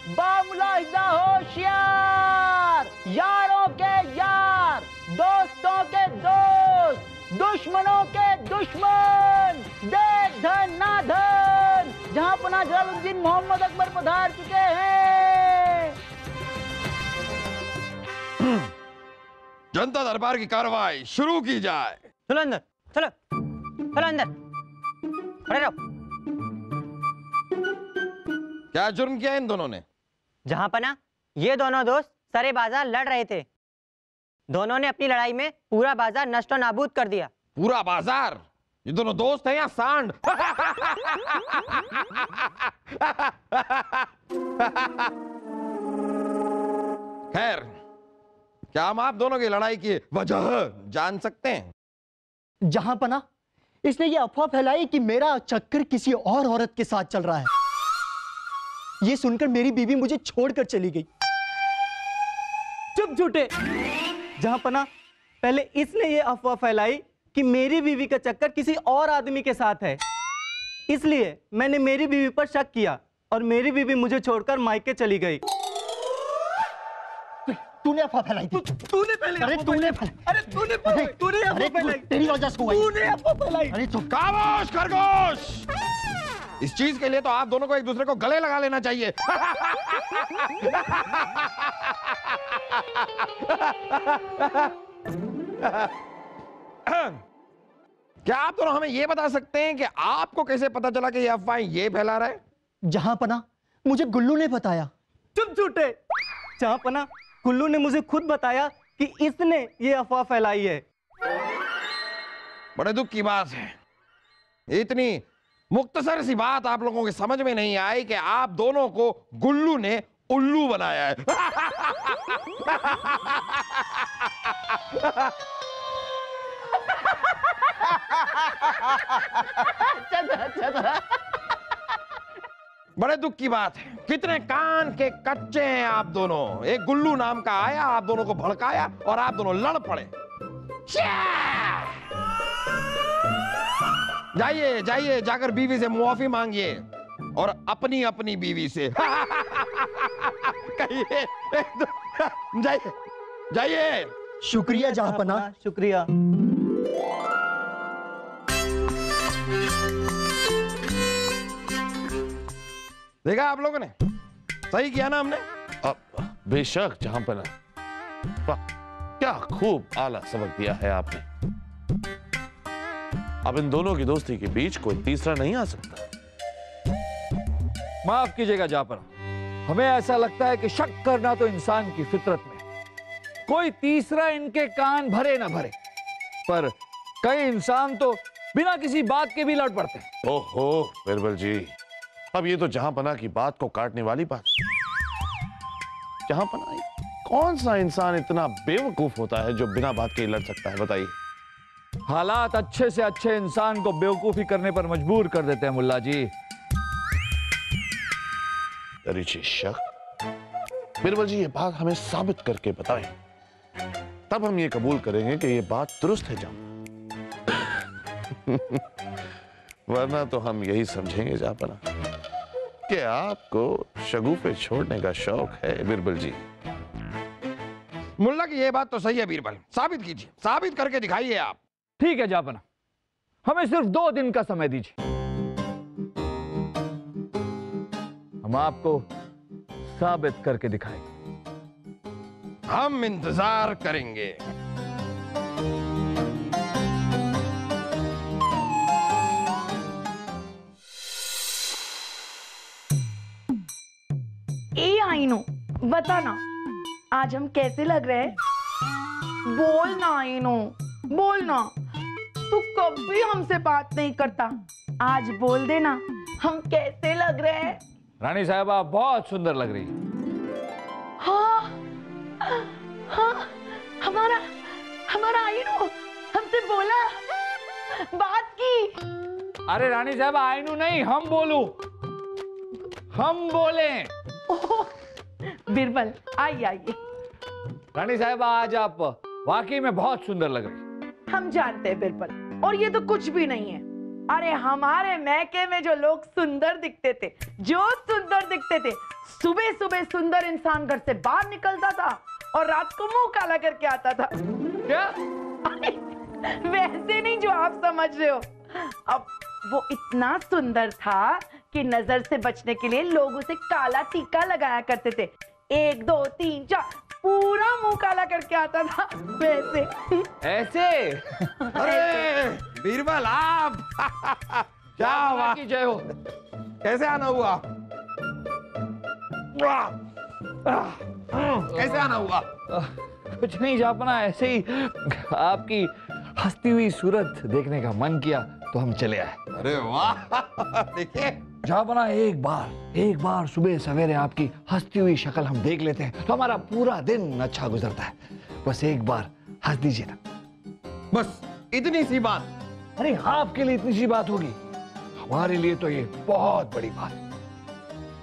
बामुलाहिजा होशियार, यारों के यार, दोस्तों के दोस्त, दुश्मनों के दुश्मन, देश धन ना धन, जहां पना जलालुद्दीन मोहम्मद अकबर पधार चुके हैं। जनता दरबार की कार्रवाई शुरू की जाए। चलो अंदर, चलो चलो अंदर, खड़े रहो। क्या जुर्म किया इन दोनों ने? जहां पना ये दोनों दोस्त सरे बाजार लड़ रहे थे। दोनों ने अपनी लड़ाई में पूरा बाजार नष्ट और नाबूद कर दिया। पूरा बाजार? ये दोनों दोस्त हैं या सांड? खैर, क्या हम आप दोनों की लड़ाई की वजह जान सकते हैं? जहां पना इसने ये अफवाह फैलाई कि मेरा चक्कर किसी और औरत के साथ चल रहा है। ये सुनकर मेरी बीवी मुझे छोड़कर चली गई। चुप झूठे। जहां पना पहले इसने ये अफवाह फैलाई कि मेरी बीवी का चक्कर किसी और आदमी के साथ है, इसलिए मैंने मेरी बीवी पर शक किया और मेरी बीवी मुझे छोड़कर मायके चली गई। तूने अफवाह फैलाई थी। तूने पहले अरे तूने अरे तूने अफवाह फैलाई। तेरी वजह से हुआ। तूने अफवाह फैलाई। अरे चुप। खामोश खरगोश! इस चीज के लिए तो आप दोनों को एक दूसरे को गले लगा लेना चाहिए। क्या आप दोनों हमें यह बता सकते हैं कि आपको कैसे पता चला कि ये अफवाहें ये फैला रहा है? जहां पना मुझे गुल्लू ने बताया। चुप झूठे। जहां पना कुल्लू ने मुझे खुद बताया कि इसने ये अफवाह फैलाई है। बड़े दुख की बात है, इतनी मुख्तसर सी बात आप लोगों के समझ में नहीं आई कि आप दोनों को गुल्लू ने उल्लू बनाया है। बड़े दुख की बात है, कितने कान के कच्चे हैं आप दोनों। एक गुल्लू नाम का आया, आप दोनों को भड़काया और आप दोनों लड़ पड़े। जाइए जाइए, जाकर बीवी से मुआफी मांगिए और अपनी अपनी बीवी से। कहिए, जाइए जाइए। शुक्रिया जहां पना। शुक्रिया। देखा आप लोगों ने, सही किया ना हमने? बेशक जहां पना, क्या खूब आला सबक दिया है आपने। अब इन दोनों की दोस्ती के बीच कोई तीसरा नहीं आ सकता। माफ कीजिएगा जाफर, हमें ऐसा लगता है कि शक करना तो इंसान की फितरत में, कोई तीसरा इनके कान भरे ना भरे, पर कई इंसान तो बिना किसी बात के भी लड़ पड़ते हैं। ओहो बिरबल जी, अब ये तो जहां पना की बात को काटने वाली बात। जहां पना, कौन सा इंसान इतना बेवकूफ होता है जो बिना बात के लड़ सकता है, बताइए। हालात अच्छे से अच्छे इंसान को बेवकूफी करने पर मजबूर कर देते हैं मुल्ला जी। दरीची शक, बिरबल जी ये बात हमें साबित करके बताएं, तब हम ये कबूल करेंगे कि ये बात दुरुस्त है जहां। वरना तो हम यही समझेंगे जहां पना कि आपको शगुफे छोड़ने का शौक है। बिरबल जी, मुल्ला की ये बात तो सही है बीरबल, साबित कीजिए, साबित करके दिखाइए आप। ठीक है जापना, हमें सिर्फ 2 दिन का समय दीजिए, हम आपको साबित करके दिखाएंगे। हम इंतजार करेंगे। ए आइनो, बता ना आज हम कैसे लग रहे हैं? बोल ना आइनो, बोल ना। तू कभी हमसे बात नहीं करता, आज बोल देना हम कैसे लग रहे हैं। रानी साहबा बहुत सुंदर लग रही है। हाँ हाँ, हमारा हमारा आइनो हमसे बोला, बात की। अरे रानी साहबा आइनू नहीं, हम बोलूं, हम बोले। बिरबल आइए आइए। रानी साहबा आज आप वाकई में बहुत सुंदर लग रही। हम जानते हैं बिरबल, और ये तो कुछ भी नहीं है। अरे हमारे मैके में जो लोग सुंदर दिखते थे, जो सुंदर दिखते थे, सुबह सुबह सुंदर इंसान घर से बाहर निकलता था और रात को मुंह काला करके आता था। क्या? वैसे नहीं जो आप समझ रहे हो। अब वो इतना सुंदर था कि नजर से बचने के लिए लोग उसे काला टीका लगाया करते थे। 1 2 3 4 पूरा मुंह काला करके आता था वैसे। ऐसे? अरे बीरबल आप क्या बात की जय हो। कैसे आना हुआ? कैसे आना हुआ? कुछ नहीं जापना, ऐसे ही आपकी हंसती हुई सूरत देखने का मन किया तो हम चले आए। अरे वाह, देखिए जापना, एक बार सुबह सवेरे आपकी हंसती हुई शक्ल हम देख लेते हैं तो हमारा पूरा दिन अच्छा गुजरता है। बस एक बार हंस दीजिए ना। बस इतनी सी बात? अरे आपके लिए इतनी सी बात होगी, हमारे लिए तो ये बहुत बड़ी बात है।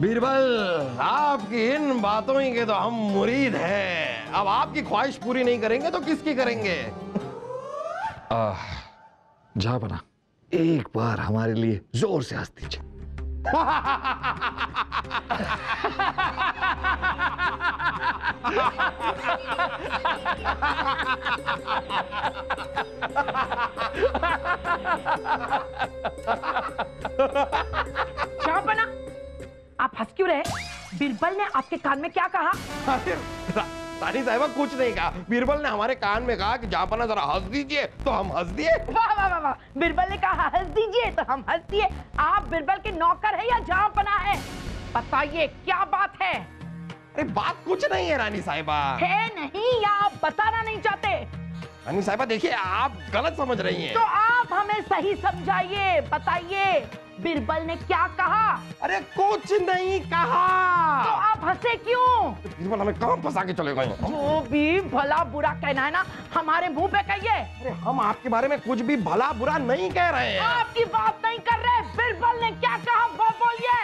बीरबल, आपकी इन बातों ही के तो हम मुरीद हैं। अब आपकी ख्वाहिश पूरी नहीं करेंगे तो किसकी करेंगे? जापना, एक बार हमारे लिए जोर से हंस दीजिए। जापना, आप हंस क्यों रहे? बीरबल ने आपके कान में क्या कहा? अरे रानी साहिबा, कुछ नहीं कहा। बीरबल ने हमारे कान में कहा कि जापना जरा हंस दीजिए, तो हम हंस दिए। वाह वाह वाह वाह, बीरबल ने कहा हंस दीजिए तो हम हंस दिए। आप बीरबल के नौकर है या जापना है? बताइए क्या बात है? अरे बात कुछ नहीं है रानी साहिबा। है नहीं या आप बताना नहीं चाहते? रानी साहिबा देखिए, आप गलत समझ रही हैं। तो आप हमें सही समझाइए, बताइए बीरबल ने क्या कहा? अरे कुछ नहीं कहा। तो आप हंसे क्यों? बीरबल हमें कहाँ फंसा के चले गए? जो भी भला बुरा कहना है ना, हमारे मुंह पे कहिए। अरे हम आपके बारे में कुछ भी भला बुरा नहीं कह रहे हैं। आपकी बात नहीं कर रहे। बीरबल ने क्या कहा वो बोलिए।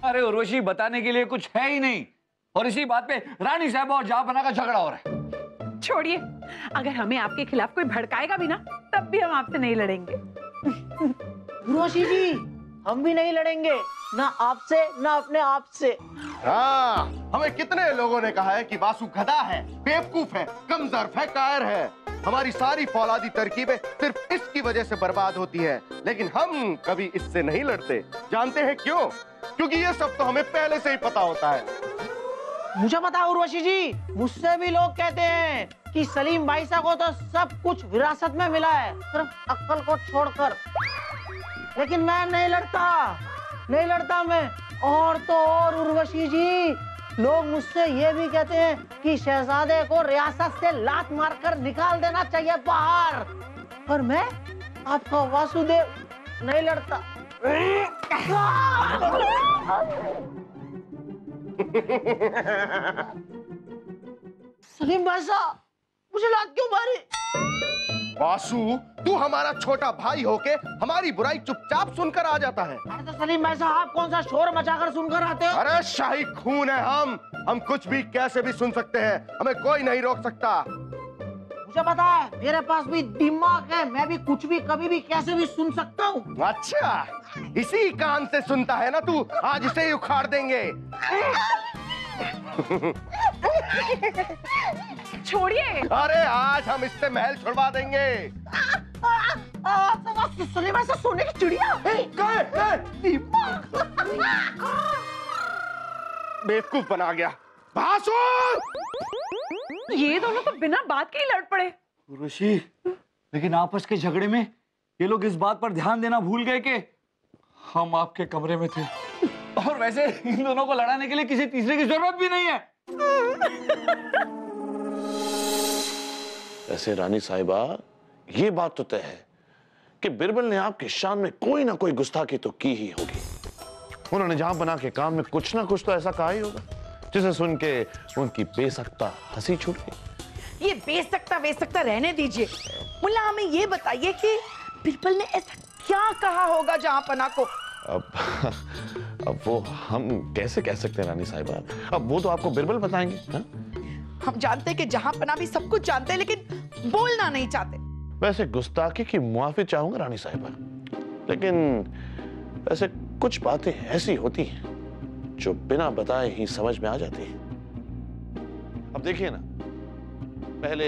अरे उर्वशी, बताने के लिए कुछ है ही नहीं और इसी बात पे रानी साहबा और जापना का झगड़ा हो रहा है। छोड़िए, अगर हमें आपके खिलाफ कोई भड़काएगा भी ना, तब भी हम आपसे नहीं लड़ेंगे। उर्वशी जी, हम भी नहीं लड़ेंगे, ना आपसे ना अपने आप से। हाँ, हमें कितने लोगों ने कहा है कि वासु गधा है, बेवकूफ है, कमजोर है, कायर है। हमारी सारी फौलादी तरकीबें सिर्फ इसकी वजह से बर्बाद होती है, लेकिन हम कभी इससे नहीं लड़ते। जानते हैं क्यों? क्योंकि ये सब तो हमें पहले से ही पता होता है। मुझे पता है उर्वशी जी, मुझसे भी लोग कहते हैं कि सलीम भाई साहब को तो सब कुछ विरासत में मिला है, सिर्फ अक्ल को छोड़कर। लेकिन मैं नहीं लड़ता मैं। और तो और उर्वशी जी, लोग मुझसे ये भी कहते हैं कि शहजादे को रियासत से लात मारकर निकाल देना चाहिए बाहर। पर मैं, आपका वासुदेव, नहीं लड़ता। सलीम भाई साहब, मुझे लात क्यों मारी? वासु, तू हमारा छोटा भाई होके हमारी बुराई चुपचाप सुनकर आ जाता है। अरे तो सलीम भाई साहब, आप कौन सा शोर मचाकर सुनकर आते हो? अरे शाही खून है हम कुछ भी कैसे भी सुन सकते हैं, हमें कोई नहीं रोक सकता। मुझे पता है, मेरे पास भी दिमाग है, मैं भी कुछ भी कभी भी कैसे भी सुन सकता हूँ। अच्छा, इसी कान से सुनता है ना तू? आज इसे ही उखाड़ देंगे। छोड़िए। अरे आज हम इससे महल छुड़वा देंगे। सलीम भाई साहब, सोने की चिड़िया। बेवकूफ बना गया। भासु! ये दोनों तो बिना बात के ही लड़ पड़े। उर्वशी, लेकिन आपस के झगड़े में ये लोग इस बात पर ध्यान देना भूल गए कि हम आपके कमरे में थे। और वैसे इन दोनों को लड़ाने के लिए किसी तीसरे की जरूरत भी नहीं है। ऐसे रानी साहिबा, ये बात तो तय है कि बिरबल ने आपकी शान में कोई ना कोई गुस्ताखी तो की ही होगी। उन्होंने जहां बना के काम में कुछ ना कुछ तो ऐसा कहा ही होगा जिसे सुन के उनकी बेसख्ता हंसी छूट गई। ये बेसख्ता रहने दीजिए। मुल्ला, हमें ये बताइए कि बिरबल ने ऐसा क्या कहा होगा जहांपना को? अब वो हम कैसे कह सकते हैं रानी साहिबा? अब वो तो आपको बिरबल बताएंगे। हम जानते हैं कि जहांपना भी सब कुछ जानते हैं, लेकिन बोलना नहीं चाहते। वैसे गुस्ताखी की मुआफी चाहूंगा रानी साहिबा, लेकिन वैसे कुछ बातें ऐसी होती हैं जो बिना बताए ही समझ में आ जाती हैं। अब देखिए ना, पहले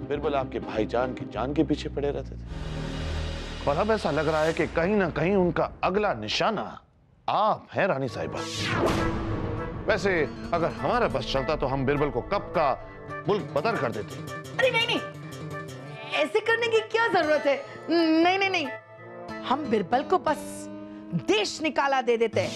बिरबल आपके भाईजान की जान के पीछे पड़े रहते थे, और अब ऐसा लग रहा है कि कहीं ना कहीं उनका अगला निशाना आप हैं रानी साहिबा। वैसे अगर हमारा बस चलता तो हम बिरबल को कब का मुल्क बदर कर देते। अरे नहीं नहीं, ऐसे करने की क्या जरूरत है? नहीं नहीं नहीं, हम बिरबल को बस देश निकाला दे देते हैं।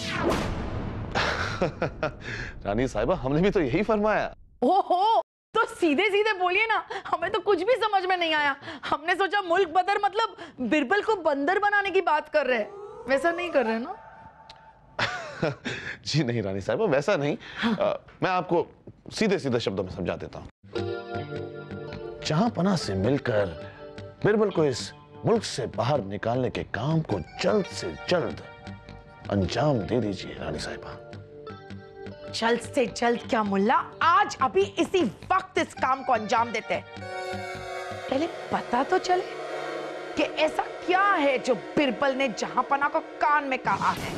रानी साहिबा, हमने भी तो यही फरमाया। ओहो, तो सीधे सीधे बोलिए ना, हमें तो कुछ भी समझ में नहीं आया। हमने सोचा मुल्क बदर मतलब बिरबल को बंदर बनाने की बात कर रहे हैं, वैसा नहीं कर रहे ना? जी नहीं रानी साहिबा, वैसा नहीं। मैं आपको सीधे सीधे शब्दों में समझा देता हूं। जहां पना से मिलकर बिरबल को इस मुल्क से बाहर निकालने के काम को जल्द से जल्द अंजाम दे दीजिए रानी साहिबा। जल्द से जल्द क्या मुल्ला, आज अभी इसी वक्त इस काम को अंजाम देते हैं। पहले पता तो चले कि ऐसा क्या है जो बिरबल ने जहां पना को कान में कहा है।